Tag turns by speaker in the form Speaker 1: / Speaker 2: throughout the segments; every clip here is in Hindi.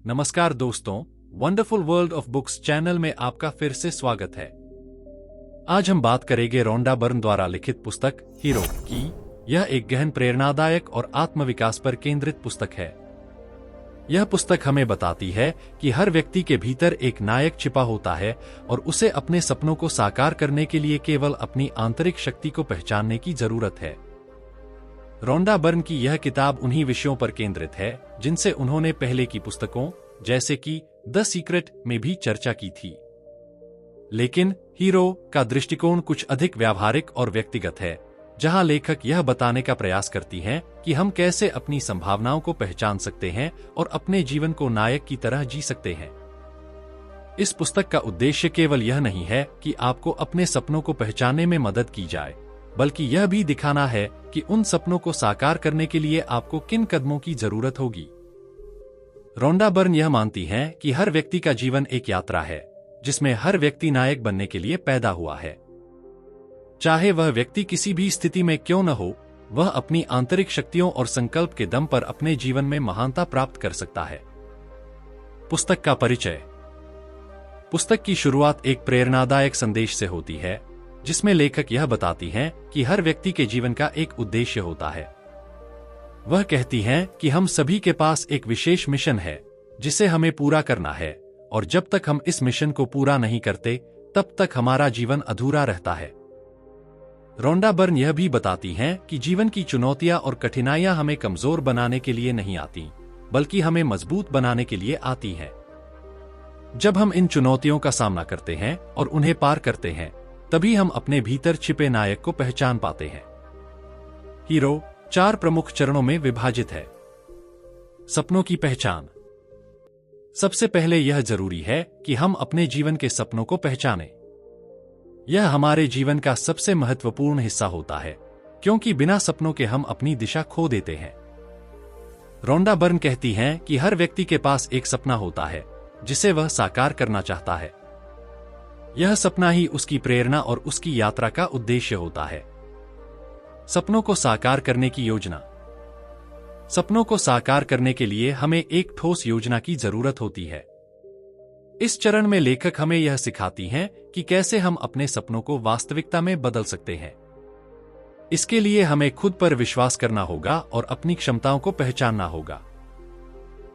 Speaker 1: नमस्कार दोस्तों, wonderful world of books channel में आपका फिर से स्वागत है। आज हम बात करेंगे रोंडा बर्न द्वारा लिखित पुस्तक हीरो की। यह एक गहन प्रेरणादायक और आत्मविकास पर केंद्रित पुस्तक है। यह पुस्तक हमें बताती है कि हर व्यक्ति के भीतर एक नायक छिपा होता है और उसे अपने सपनों को साकार करने के लिए केवल अपनी आंतरिक शक्ति को पहचानने की जरूरत है। रोंडा बर्न की यह किताब उन्हीं विषयों पर केंद्रित है जिनसे उन्होंने पहले की पुस्तकों जैसे कि द सीक्रेट में भी चर्चा की थी। लेकिन हीरो का दृष्टिकोण कुछ अधिक व्यावहारिक और व्यक्तिगत है, जहां लेखक यह बताने का प्रयास करती हैं कि हम कैसे अपनी संभावनाओं को पहचान सकते हैं और अपने जीवन को नायक की तरह जी सकते हैं। इस पुस्तक का उद्देश्य केवल यह नहीं है कि आपको अपने सपनों को पहचानने में मदद की जाए, बल्कि यह भी दिखाना है कि उन सपनों को साकार करने के लिए आपको किन कदमों की जरूरत होगी। रोंडा बर्न यह मानती हैं कि हर व्यक्ति का जीवन एक यात्रा है, जिसमें हर व्यक्ति नायक बनने के लिए पैदा हुआ है। चाहे वह व्यक्ति किसी भी स्थिति में क्यों न हो, वह अपनी आंतरिक शक्तियों और संकल्प के दम पर अपने जीवन में महानता प्राप्त कर सकता है। पुस्तक का परिचय। पुस्तक की शुरुआत एक प्रेरणादायक संदेश से होती है, जिसमें लेखक यह बताती हैं कि हर व्यक्ति के जीवन का एक उद्देश्य होता है। वह कहती हैं कि हम सभी के पास एक विशेष मिशन है जिसे हमें पूरा करना है, और जब तक हम इस मिशन को पूरा नहीं करते तब तक हमारा जीवन अधूरा रहता है। रोंडा बर्न यह भी बताती हैं कि जीवन की चुनौतियां और कठिनाइयां हमें कमजोर बनाने के लिए नहीं आती, बल्कि हमें मजबूत बनाने के लिए आती हैं। जब हम इन चुनौतियों का सामना करते हैं और उन्हें पार करते हैं, तभी हम अपने भीतर छिपे नायक को पहचान पाते हैं। हीरो 4 प्रमुख चरणों में विभाजित है। सपनों की पहचान। सबसे पहले यह जरूरी है कि हम अपने जीवन के सपनों को पहचानें। यह हमारे जीवन का सबसे महत्वपूर्ण हिस्सा होता है, क्योंकि बिना सपनों के हम अपनी दिशा खो देते हैं। रोंडा बर्न कहती हैं कि हर व्यक्ति के पास एक सपना होता है जिसे वह साकार करना चाहता है। यह सपना ही उसकी प्रेरणा और उसकी यात्रा का उद्देश्य होता है। सपनों को साकार करने की योजना। सपनों को साकार करने के लिए हमें एक ठोस योजना की जरूरत होती है। इस चरण में लेखक हमें यह सिखाती हैं कि कैसे हम अपने सपनों को वास्तविकता में बदल सकते हैं। इसके लिए हमें खुद पर विश्वास करना होगा और अपनी क्षमताओं को पहचानना होगा।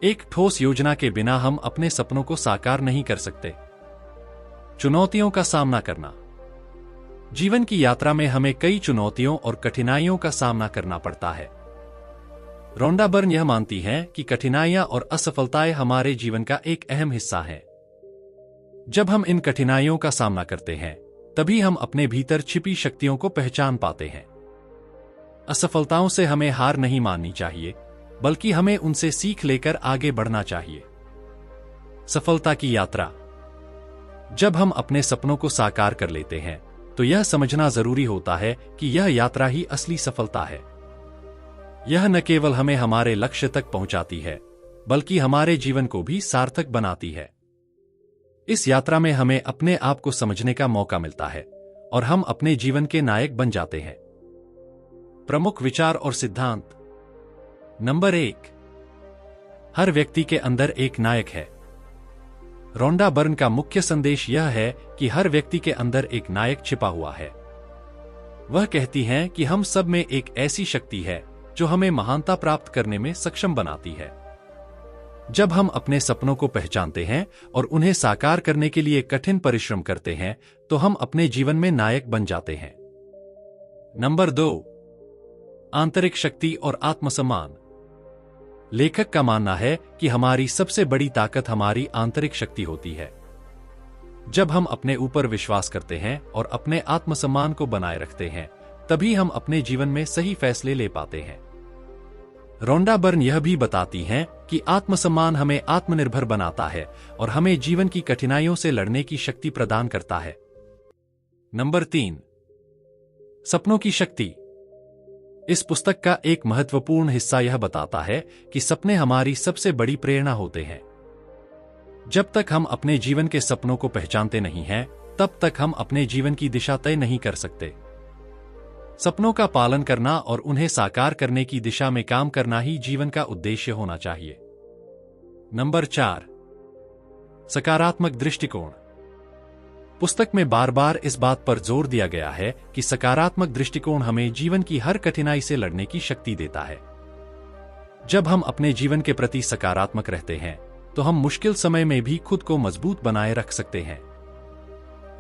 Speaker 1: एक ठोस योजना के बिना हम अपने सपनों को साकार नहीं कर सकते। चुनौतियों का सामना करना। जीवन की यात्रा में हमें कई चुनौतियों और कठिनाइयों का सामना करना पड़ता है। रोंडा बर्न यह मानती हैं कि कठिनाइयां और असफलताएं हमारे जीवन का एक अहम हिस्सा है। जब हम इन कठिनाइयों का सामना करते हैं, तभी हम अपने भीतर छिपी शक्तियों को पहचान पाते हैं। असफलताओं से हमें हार नहीं माननी चाहिए, बल्कि हमें उनसे सीख लेकर आगे बढ़ना चाहिए। सफलता की यात्रा। जब हम अपने सपनों को साकार कर लेते हैं, तो यह समझना जरूरी होता है कि यह यात्रा ही असली सफलता है। यह न केवल हमें हमारे लक्ष्य तक पहुंचाती है, बल्कि हमारे जीवन को भी सार्थक बनाती है। इस यात्रा में हमें अपने आप को समझने का मौका मिलता है और हम अपने जीवन के नायक बन जाते हैं। प्रमुख विचार और सिद्धांत। नंबर 1, हर व्यक्ति के अंदर एक नायक है। रोंडा बर्न का मुख्य संदेश यह है कि हर व्यक्ति के अंदर एक नायक छिपा हुआ है। वह कहती हैं कि हम सब में एक ऐसी शक्ति है जो हमें महानता प्राप्त करने में सक्षम बनाती है। जब हम अपने सपनों को पहचानते हैं और उन्हें साकार करने के लिए कठिन परिश्रम करते हैं, तो हम अपने जीवन में नायक बन जाते हैं। नंबर 2, आंतरिक शक्ति और आत्मसम्मान। लेखक का मानना है कि हमारी सबसे बड़ी ताकत हमारी आंतरिक शक्ति होती है। जब हम अपने ऊपर विश्वास करते हैं और अपने आत्मसम्मान को बनाए रखते हैं, तभी हम अपने जीवन में सही फैसले ले पाते हैं। रोंडा बर्न यह भी बताती हैं कि आत्मसम्मान हमें आत्मनिर्भर बनाता है और हमें जीवन की कठिनाइयों से लड़ने की शक्ति प्रदान करता है। नंबर 3, सपनों की शक्ति। इस पुस्तक का एक महत्वपूर्ण हिस्सा यह बताता है कि सपने हमारी सबसे बड़ी प्रेरणा होते हैं। जब तक हम अपने जीवन के सपनों को पहचानते नहीं हैं, तब तक हम अपने जीवन की दिशा तय नहीं कर सकते। सपनों का पालन करना और उन्हें साकार करने की दिशा में काम करना ही जीवन का उद्देश्य होना चाहिए। नंबर 4, सकारात्मक दृष्टिकोण। पुस्तक में बार बार इस बात पर जोर दिया गया है कि सकारात्मक दृष्टिकोण हमें जीवन की हर कठिनाई से लड़ने की शक्ति देता है। जब हम अपने जीवन के प्रति सकारात्मक रहते हैं तो हम मुश्किल समय में भी खुद को मजबूत बनाए रख सकते हैं।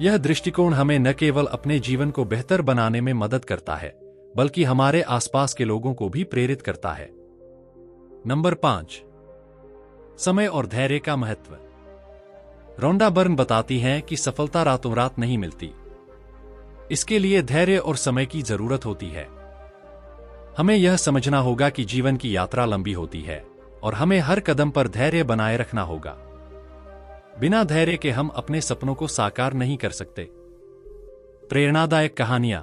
Speaker 1: यह दृष्टिकोण हमें न केवल अपने जीवन को बेहतर बनाने में मदद करता है बल्कि हमारे आसपास के लोगों को भी प्रेरित करता है। नंबर 5, समय और धैर्य का महत्व। रोंडा बर्न बताती हैं कि सफलता रातों रात नहीं मिलती। इसके लिए धैर्य और समय की जरूरत होती है। हमें यह समझना होगा कि जीवन की यात्रा लंबी होती है और हमें हर कदम पर धैर्य बनाए रखना होगा। बिना धैर्य के हम अपने सपनों को साकार नहीं कर सकते। प्रेरणादायक कहानियां।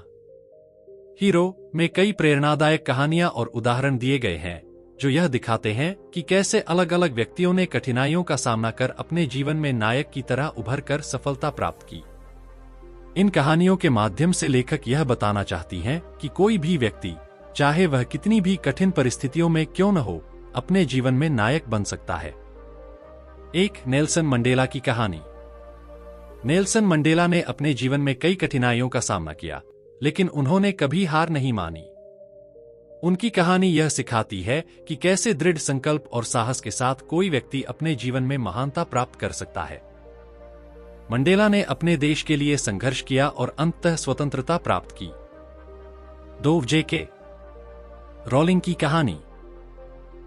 Speaker 1: हीरो में कई प्रेरणादायक कहानियां और उदाहरण दिए गए हैं जो यह दिखाते हैं कि कैसे अलग अलग व्यक्तियों ने कठिनाइयों का सामना कर अपने जीवन में नायक की तरह उभर कर सफलता प्राप्त की। इन कहानियों के माध्यम से लेखक यह बताना चाहती हैं कि कोई भी व्यक्ति, चाहे वह कितनी भी कठिन परिस्थितियों में क्यों न हो, अपने जीवन में नायक बन सकता है। एक नेल्सन मंडेला की कहानी। नेल्सन मंडेला ने अपने जीवन में कई कठिनाइयों का सामना किया, लेकिन उन्होंने कभी हार नहीं मानी। उनकी कहानी यह सिखाती है कि कैसे दृढ़ संकल्प और साहस के साथ कोई व्यक्ति अपने जीवन में महानता प्राप्त कर सकता है। मंडेला ने अपने देश के लिए संघर्ष किया और अंततः स्वतंत्रता प्राप्त की। 2 जेके रोलिंग की कहानी।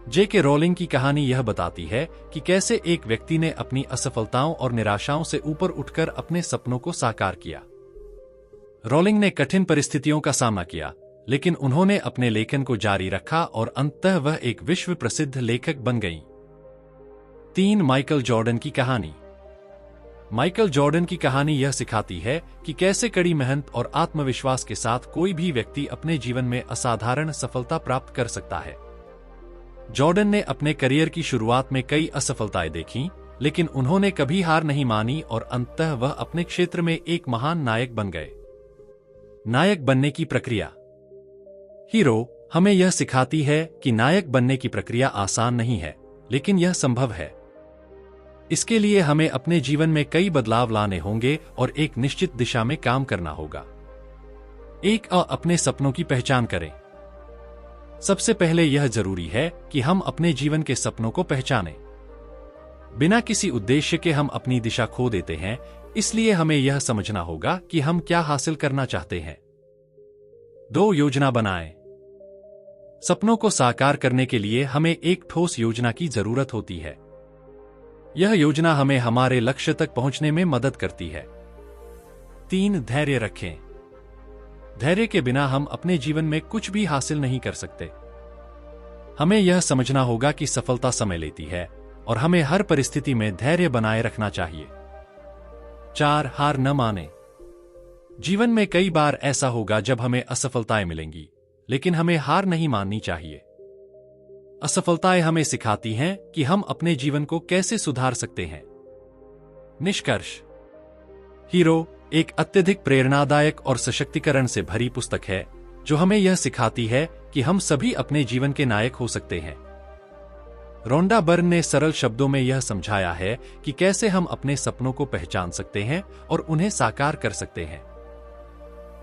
Speaker 1: जेके रोलिंग की कहानी यह बताती है कि कैसे एक व्यक्ति ने अपनी असफलताओं और निराशाओं से ऊपर उठकर अपने सपनों को साकार किया। रोलिंग ने कठिन परिस्थितियों का सामना किया, लेकिन उन्होंने अपने लेखन को जारी रखा और अंततः वह एक विश्व प्रसिद्ध लेखक बन गईं। 3 माइकल जॉर्डन की कहानी। माइकल जॉर्डन की कहानी यह सिखाती है कि कैसे कड़ी मेहनत और आत्मविश्वास के साथ कोई भी व्यक्ति अपने जीवन में असाधारण सफलता प्राप्त कर सकता है। जॉर्डन ने अपने करियर की शुरुआत में कई असफलताएं देखीं, लेकिन उन्होंने कभी हार नहीं मानी और अंततः वह अपने क्षेत्र में एक महान नायक बन गए। नायक बनने की प्रक्रिया। हीरो हमें यह सिखाती है कि नायक बनने की प्रक्रिया आसान नहीं है, लेकिन यह संभव है। इसके लिए हमें अपने जीवन में कई बदलाव लाने होंगे और एक निश्चित दिशा में काम करना होगा। अपने सपनों की पहचान करें। सबसे पहले यह जरूरी है कि हम अपने जीवन के सपनों को पहचानें। बिना किसी उद्देश्य के हम अपनी दिशा खो देते हैं, इसलिए हमें यह समझना होगा कि हम क्या हासिल करना चाहते हैं। 2 योजना बनाएं। सपनों को साकार करने के लिए हमें एक ठोस योजना की जरूरत होती है। यह योजना हमें हमारे लक्ष्य तक पहुंचने में मदद करती है। 3 धैर्य रखें। धैर्य के बिना हम अपने जीवन में कुछ भी हासिल नहीं कर सकते। हमें यह समझना होगा कि सफलता समय लेती है और हमें हर परिस्थिति में धैर्य बनाए रखना चाहिए। 4 हार न मानें। जीवन में कई बार ऐसा होगा जब हमें असफलताएं मिलेंगी, लेकिन हमें हार नहीं माननी चाहिए। असफलताएं हमें सिखाती हैं कि हम अपने जीवन को कैसे सुधार सकते हैं। निष्कर्ष। हीरो एक अत्यधिक प्रेरणादायक और सशक्तिकरण से भरी पुस्तक है जो हमें यह सिखाती है कि हम सभी अपने जीवन के नायक हो सकते हैं। रोंडा बर्न ने सरल शब्दों में यह समझाया है कि कैसे हम अपने सपनों को पहचान सकते हैं और उन्हें साकार कर सकते हैं।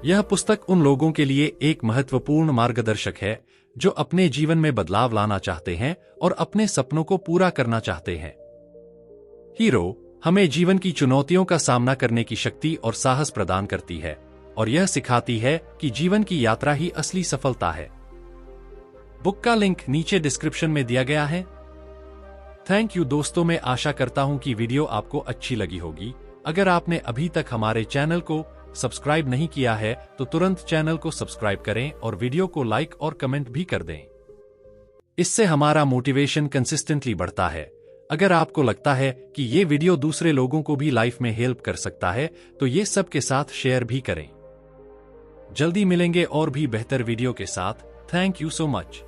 Speaker 1: यह पुस्तक उन लोगों के लिए एक महत्वपूर्ण मार्गदर्शक है जो अपने जीवन में बदलाव लाना चाहते हैं और अपने सपनों को पूरा करना चाहते हैं। हीरो हमें जीवन की चुनौतियों का सामना करने की शक्ति और साहस प्रदान करती है और यह सिखाती है कि जीवन की यात्रा ही असली सफलता है। बुक का लिंक नीचे डिस्क्रिप्शन में दिया गया है। थैंक यू दोस्तों, मैं आशा करता हूं कि वीडियो आपको अच्छी लगी होगी। अगर आपने अभी तक हमारे चैनल को सब्सक्राइब नहीं किया है तो तुरंत चैनल को सब्सक्राइब करें और वीडियो को लाइक और कमेंट भी कर दें। इससे हमारा मोटिवेशन कंसिस्टेंटली बढ़ता है। अगर आपको लगता है कि ये वीडियो दूसरे लोगों को भी लाइफ में हेल्प कर सकता है तो ये सब के साथ शेयर भी करें। जल्दी मिलेंगे और भी बेहतर वीडियो के साथ। Thank you so much.